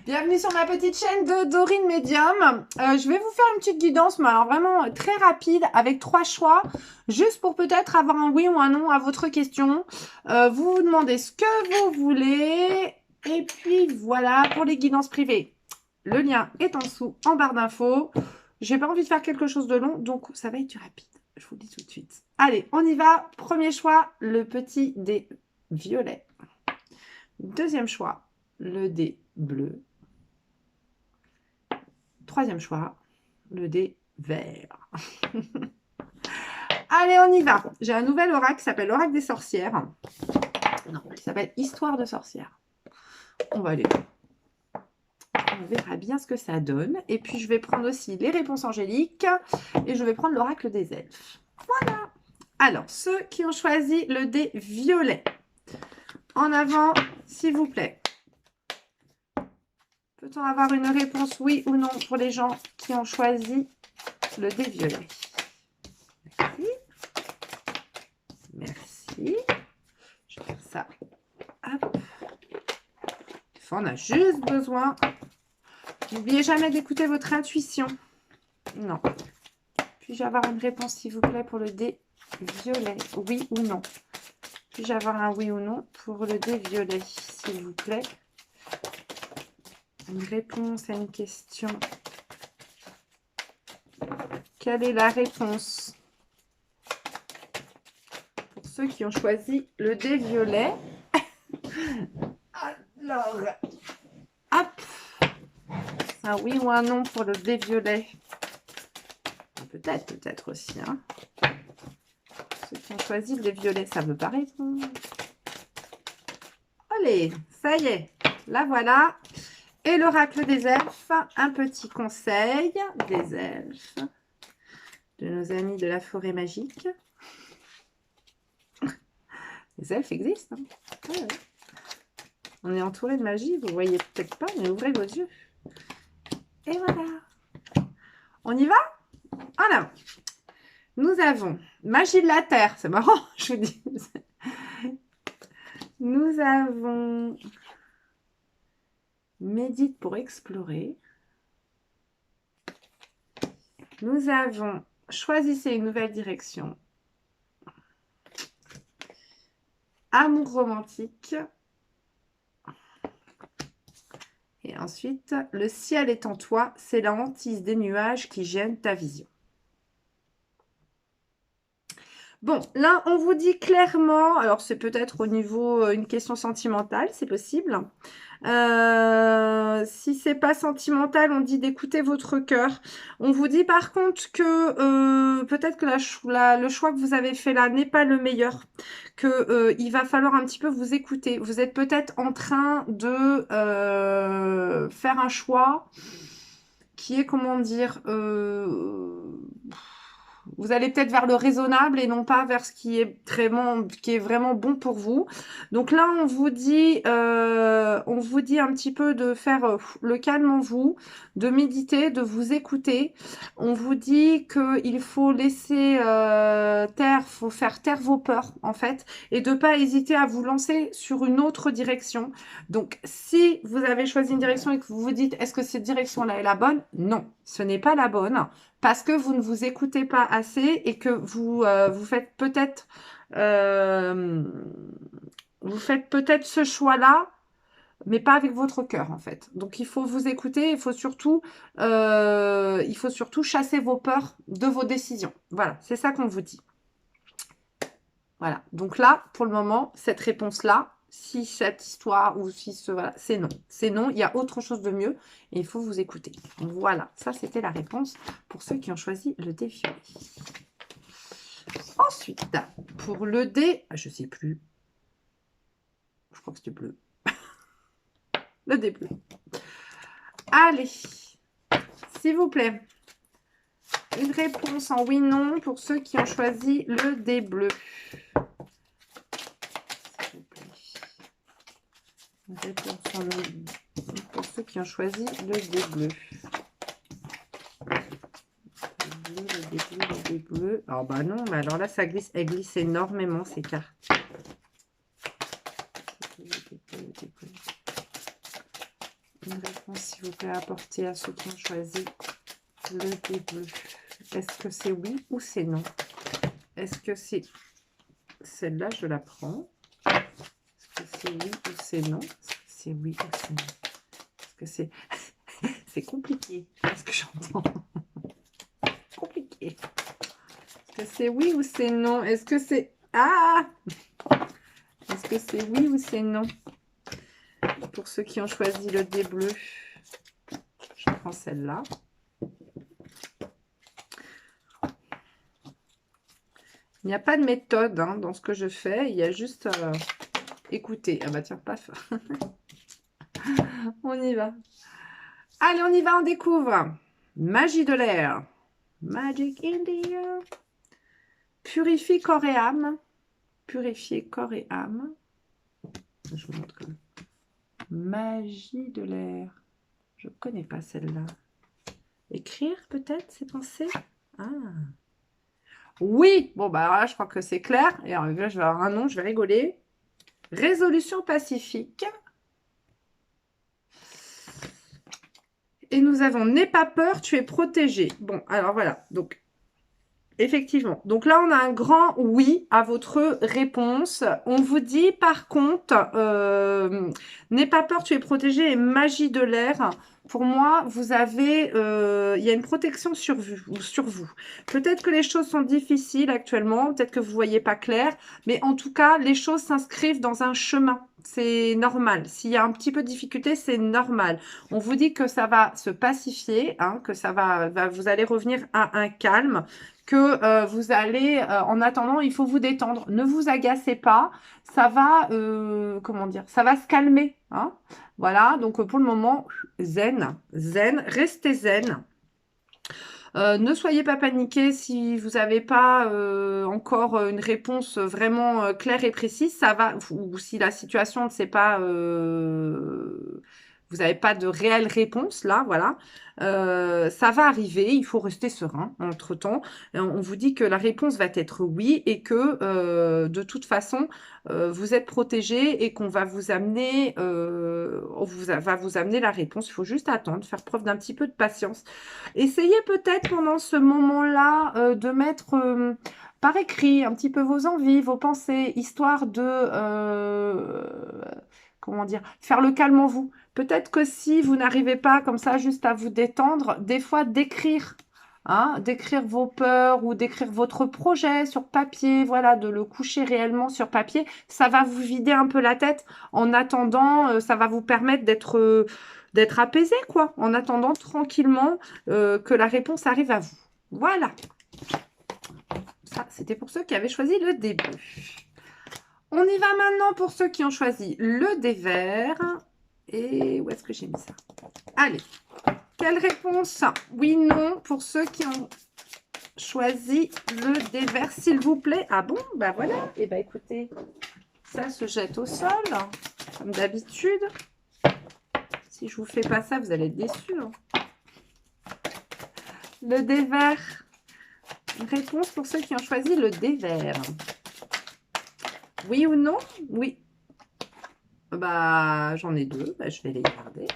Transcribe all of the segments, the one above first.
Bienvenue sur ma petite chaîne de Dorine Medium. Je vais vous faire une petite guidance, mais alors vraiment très rapide, avec 3 choix, juste pour peut-être avoir un oui ou un non à votre question. Vous vous demandez ce que vous voulez. Et puis voilà, pour les guidances privées, le lien est en dessous, en barre d'infos. J'ai pas envie de faire quelque chose de long, donc ça va être du rapide. Je vous le dis tout de suite. Allez, on y va. Premier choix, le petit dé violet. Deuxième choix, le dé bleu. Troisième choix, le dé vert. Allez, on y va. J'ai un nouvel oracle qui s'appelle l'oracle des sorcières. Non, il s'appelle Histoire de sorcière. On va aller. On verra bien ce que ça donne. Et puis, je vais prendre aussi les réponses angéliques. Et je vais prendre l'oracle des elfes. Voilà. Alors, ceux qui ont choisi le dé violet. En avant, s'il vous plaît. Peut-on avoir une réponse oui ou non pour les gens qui ont choisi le dé violet? Merci. Merci. Je vais faire ça. Hop. On a juste besoin. N'oubliez jamais d'écouter votre intuition. Non. Puis-je avoir une réponse, s'il vous plaît, pour le dé violet? Oui ou non? Puis-je avoir un oui ou non pour le dé violet, s'il vous plaît? Une réponse à une question. Quelle est la réponse pour ceux qui ont choisi le dé violet? Alors, hop, c'est un oui ou un non pour le dé violet? Peut-être aussi. Hein. Ceux qui ont choisi le dé violet, ça veut pas répondre. Allez, ça y est, la voilà. Et l'oracle des elfes, un petit conseil des elfes, de nos amis de la forêt magique. Les elfes existent. Hein. Ouais. On est entouré de magie, vous voyez peut-être pas, mais ouvrez vos yeux. Et voilà. On y va? Alors, nous avons magie de la terre, c'est marrant, je vous dis. Nous avons médite pour explorer. Nous avons choisissez une nouvelle direction. Amour romantique. Et ensuite, le ciel est en toi, c'est la hantise des nuages qui gênent ta vision. Bon, là, on vous dit clairement, alors c'est peut-être au niveau une question sentimentale, c'est possible. Si c'est pas sentimental, on dit d'écouter votre cœur. On vous dit par contre que peut-être que le choix que vous avez fait là n'est pas le meilleur, que il va falloir un petit peu vous écouter. Vous êtes peut-être en train de faire un choix qui est, comment dire, vous allez peut-être vers le raisonnable et non pas vers ce qui est vraiment bon pour vous. Donc là, on vous dit un petit peu de faire le calme en vous, de méditer, de vous écouter. On vous dit qu'il faut laisser faut faire taire vos peurs en fait, et de pas hésiter à vous lancer sur une autre direction. Donc, si vous avez choisi une direction et que vous vous dites, est-ce que cette direction-là est la bonne? Non, ce n'est pas la bonne. Parce que vous ne vous écoutez pas assez et que vous faites peut-être ce choix-là, mais pas avec votre cœur en fait. Donc il faut vous écouter, il faut surtout chasser vos peurs de vos décisions. Voilà, c'est ça qu'on vous dit. Voilà. Donc là, pour le moment, cette réponse-là, si cette histoire ou si ce voilà, c'est non. C'est non, il y a autre chose de mieux et il faut vous écouter. Voilà, ça c'était la réponse pour ceux qui ont choisi le dé violet. Ensuite, pour le dé, je sais plus. Je crois que c'était bleu. Le dé bleu. Allez, s'il vous plaît. Une réponse en oui/non pour ceux qui ont choisi le dé bleu. Une réponse en oui pour ceux qui ont choisi le dé bleu. Le dé bleu. Oh bah non, mais alors là, ça glisse. Elle glisse énormément ces cartes. Une réponse, s'il vous plaît, à apporter à ceux qui ont choisi le dé bleu. Est-ce que c'est oui ou c'est non? Est-ce que c'est celle-là, je la prends? Est-ce que c'est oui ou c'est non? Est-ce que c'est oui ou c'est non? Est-ce que c'est... c'est compliqué, ce que j'entends. Compliqué. Est-ce que c'est oui ou c'est non? Est-ce que c'est... Ah! Est-ce que c'est oui ou c'est non? Pour ceux qui ont choisi le dé bleu, je prends celle-là. Il n'y a pas de méthode hein, dans ce que je fais. Il y a juste écouter. Ah bah tiens, paf. On y va. Allez, on y va, on découvre. Magie de l'air. Magic in the air. Purifie corps et âme. Purifier corps et âme. Je vous montre quand même. Magie de l'air. Je ne connais pas celle-là. Écrire peut-être, c'est penser. Ah. Oui. Bon, bah alors là, je crois que c'est clair. Et alors, là, je vais avoir un nom, je vais rigoler. Résolution pacifique. Et nous avons n'aie pas peur, tu es protégé. Bon, alors voilà. Donc, effectivement. Donc là, on a un grand oui à votre réponse. On vous dit, par contre, n'aie pas peur, tu es protégé et magie de l'air. Pour moi, vous avez, il y a une protection sur vous. Peut-être que les choses sont difficiles actuellement, peut-être que vous ne voyez pas clair, mais en tout cas, les choses s'inscrivent dans un chemin. C'est normal. S'il y a un petit peu de difficulté, c'est normal. On vous dit que ça va se pacifier, hein, que ça vous allez revenir à un calme, que vous allez, en attendant, il faut vous détendre. Ne vous agacez pas, ça va, comment dire, ça va se calmer, hein. Voilà, donc pour le moment, zen, zen, restez zen. Ne soyez pas paniqués si vous n'avez pas encore une réponse vraiment claire et précise. Ça va, ou si la situation ne s'est pas... vous n'avez pas de réelle réponse, là, voilà. Ça va arriver, il faut rester serein entre-temps. On vous dit que la réponse va être oui et que de toute façon, vous êtes protégé et qu'on va vous amener, va vous amener la réponse. Il faut juste attendre, faire preuve d'un petit peu de patience. Essayez peut-être pendant ce moment-là de mettre par écrit un petit peu vos envies, vos pensées, histoire de, comment dire, faire le calme en vous. Peut-être que si vous n'arrivez pas comme ça juste à vous détendre, des fois d'écrire. Hein, d'écrire vos peurs ou d'écrire votre projet sur papier, voilà, de le coucher réellement sur papier, ça va vous vider un peu la tête. En attendant, ça va vous permettre d'être apaisé, quoi, en attendant tranquillement que la réponse arrive à vous. Voilà. Ça, c'était pour ceux qui avaient choisi le début. On y va maintenant pour ceux qui ont choisi le dé vert. Et où est-ce que j'ai mis ça? Allez. Quelle réponse? Oui, non, pour ceux qui ont choisi le dé vert, s'il vous plaît. Ah bon? Bah voilà. Et bah écoutez, ça se jette au sol, comme d'habitude. Si je vous fais pas ça, vous allez être déçus. Hein. Le dé vert. Une réponse pour ceux qui ont choisi le dé vert. Oui ou non? Oui. Bah, j'en ai deux. Bah, je vais les garder.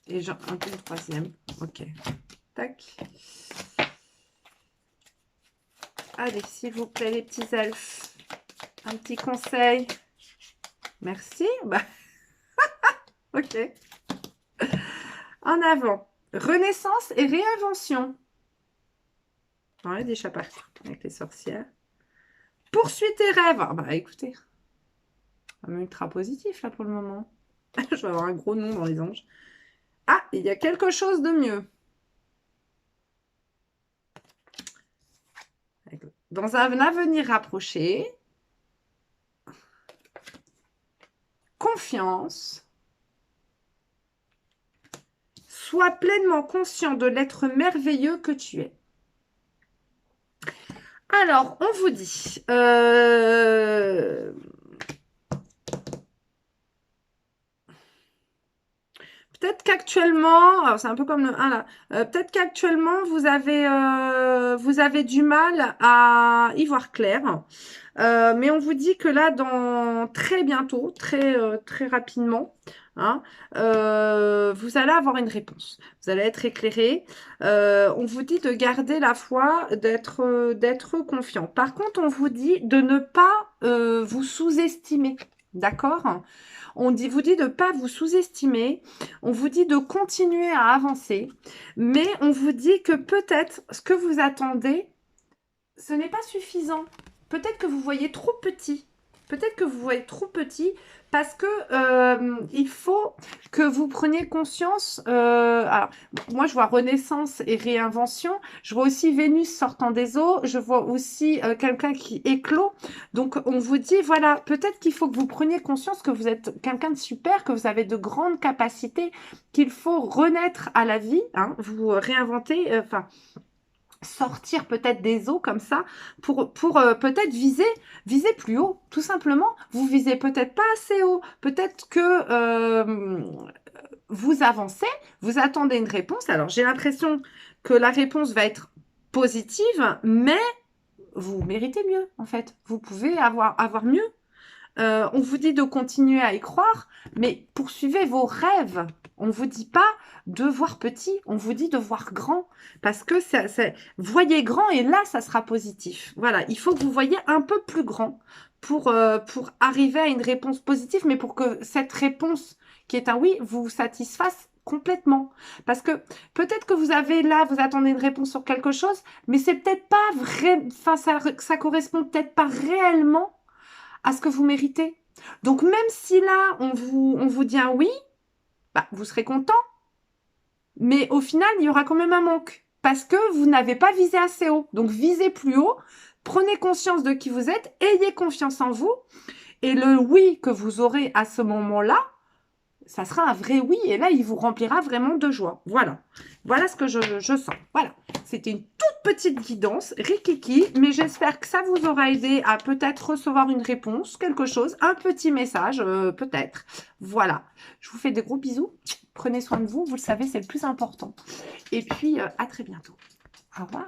Et j'en ai un troisième. Ok. Tac. Allez, s'il vous plaît, les petits elfes. Un petit conseil. Merci. Bah. Ok. En avant. Renaissance et réinvention. Ouais, des chats partout avec les sorcières. Poursuis tes rêves. Ah bah écoutez, ultra positif là pour le moment. Je vais avoir un gros nom dans les anges. Ah, il y a quelque chose de mieux. Dans un avenir rapproché, confiance. Sois pleinement conscient de l'être merveilleux que tu es. Alors, on vous dit, Peut-être qu'actuellement, alors c'est un peu comme le 1 là, peut-être qu'actuellement vous avez du mal à y voir clair. Mais on vous dit que là, dans très bientôt, très rapidement, hein, vous allez avoir une réponse. Vous allez être éclairé. On vous dit de garder la foi, d'être confiant. Par contre, on vous dit de ne pas vous sous-estimer. D'accord? Vous dit de ne pas vous sous-estimer. On vous dit de continuer à avancer. Mais on vous dit que peut-être ce que vous attendez, ce n'est pas suffisant. Peut-être que vous voyez trop petit. Peut-être que vous voyez trop petit parce que il faut que vous preniez conscience. Alors, moi, je vois renaissance et réinvention. Je vois aussi Vénus sortant des eaux. Je vois aussi quelqu'un qui éclot. Donc, on vous dit, voilà, peut-être qu'il faut que vous preniez conscience que vous êtes quelqu'un de super, que vous avez de grandes capacités, qu'il faut renaître à la vie, hein, vous réinventer, enfin sortir peut-être des eaux comme ça pour peut-être viser plus haut, tout simplement. Vous visez peut-être pas assez haut, peut-être que vous avancez, vous attendez une réponse. Alors j'ai l'impression que la réponse va être positive, mais vous méritez mieux en fait. Vous pouvez avoir mieux. On vous dit de continuer à y croire, mais poursuivez vos rêves. On ne vous dit pas de voir petit, on vous dit de voir grand. Parce que voyez grand et là, ça sera positif. Voilà, il faut que vous voyez un peu plus grand pour arriver à une réponse positive, mais pour que cette réponse qui est un oui vous satisfasse complètement. Parce que peut-être que vous avez là, vous attendez une réponse sur quelque chose, mais c'est peut-être pas vrai, enfin, ça correspond peut-être pas réellement à ce que vous méritez. Donc même si là, on vous dit un oui, bah, vous serez content. Mais au final, il y aura quand même un manque. Parce que vous n'avez pas visé assez haut. Donc visez plus haut, prenez conscience de qui vous êtes, ayez confiance en vous. Et le oui que vous aurez à ce moment-là, ça sera un vrai oui. Et là, il vous remplira vraiment de joie. Voilà. Voilà ce que je sens. Voilà. C'était une toute petite guidance, rikiki, mais j'espère que ça vous aura aidé à peut-être recevoir une réponse, quelque chose, un petit message, peut-être. Voilà. Je vous fais des gros bisous. Prenez soin de vous. Vous le savez, c'est le plus important. Et puis, à très bientôt. Au revoir.